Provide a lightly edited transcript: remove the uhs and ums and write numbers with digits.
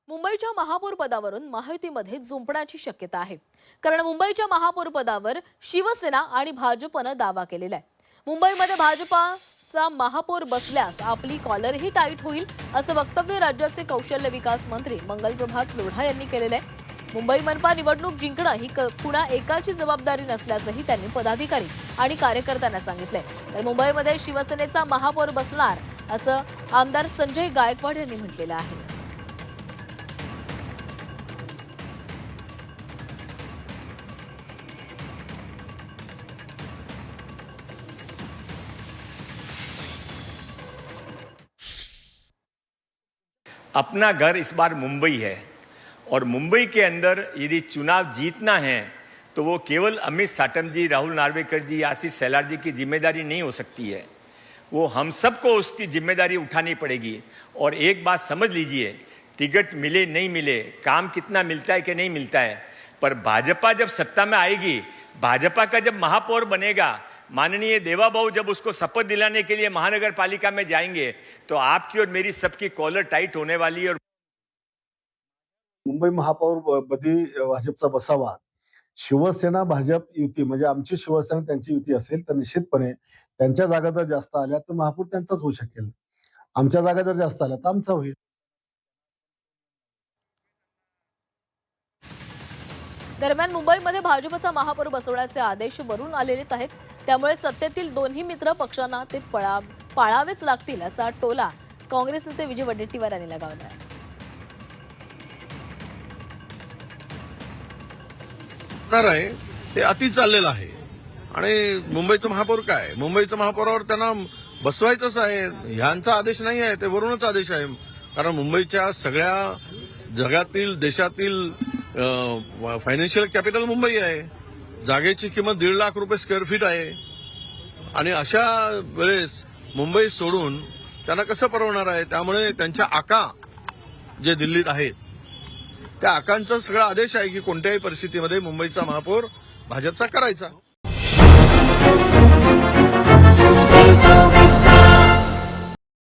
मुंबईच्या महापौर पदावरून महायुतीमध्ये जुंपण्याची शक्यता आहे। कारण मुंबईच्या महापौर पदावर शिवसेना आणि भाजपने दावा केलेला आहे। मुंबईमध्ये भाजपचा महापौर बसल्यास आपली कॉलरही टाईट होईल असं वक्तव्य राज्याचे कौशल्य विकास मंत्री मंगलप्रभात लोढा यांनी केलेलं आहे। मुंबई मनपा निवडणूक जिंकणं ही कुणा एकाची जबाबदारी नसल्याचंही त्यांनी पदाधिकारी आणि कार्यकर्त्यांना सांगितलंय। तर मुंबईमध्ये शिवसेनेचा महापौर बसणार असं आमदार संजय गायकवाड यांनी म्हटलेलं आहे। अपना घर इस बार मुंबई है और मुंबई के अंदर यदि चुनाव जीतना है तो वो केवल अमित साटम जी, राहुल नार्वेकर जी, आशीष शेलार जी की जिम्मेदारी नहीं हो सकती है। वो हम सबको उसकी जिम्मेदारी उठानी पड़ेगी। और एक बात समझ लीजिए, टिकट मिले नहीं मिले, काम कितना मिलता है कि नहीं मिलता है, पर भाजपा जब सत्ता में आएगी, भाजपा का जब महापौर बनेगा, माननीय देवाबाबू जब उसको शपथ दिलाने के लिए महानगर पालिका में जाएंगे तो आपकी और मेरी सबकी कॉलर टाइट होने वाली है। और मुंबई महापौर पदी भाजपचा बसावा, शिवसेना भाजप युती म्हणजे आमची शिवसेना त्यांची युती असेल तर निश्चितपणे त्यांच्या जागा जर जास्त आल्या तर महापौर त्यांचाच होऊ शकेल। आमच्या जागा जर जास्त आल्या तर आमचा होईल। दरम्यान मुंबईमध्ये भाजपचा महापौर बसवण्याचे आदेश वरून आलेले आहेत। त्यामुळे सत्तेतील दोन्ही मित्र पक्षांना ते पाळावेच लागतील असा टोला काँग्रेस नेते विजय वडेट्टीवार यांनी लगावला आहे। आहे ते अति चाललेलं आहे आणि मुंबईचं महापौर काय, मुंबईचं महापौरावर त्यांना बसवायचंच आहे। ह्यांचा आदेश नाही आहे, ते वरूनच आदेश आहे। कारण मुंबईच्या सगळ्या जगातील देशातील फायनान्शियल कॅपिटल मुंबई आहे। जागेची किंमत 1.5 लाख रुपये स्क्वेअर फीट आहे आणि अशा वेळेस मुंबई सोडून त्यांना कसं परवणार आहे। त्यामुळे त्यांच्या आका जे दिल्लीत आहेत त्या आकांचा सगळा आदेश आहे की कोणत्याही परिस्थितीमध्ये मुंबईचा महापौर भाजपचा करायचा।